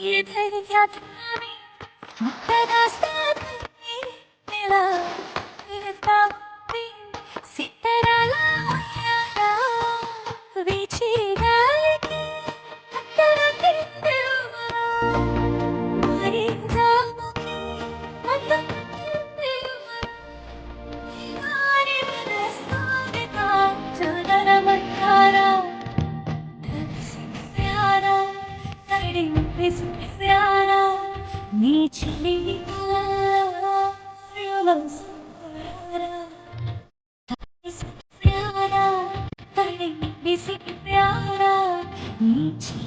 इधर याद आवे तेरा साथ मिला फिरता भी सितारा लाया बीची गाली तेरा दिल मरे जाऊंगी मतलब दिल मरे बरसाने का चुनर मकारा प्यारा तेरी प्यारा नीचे प्यारा तेरी प्यारा नीचे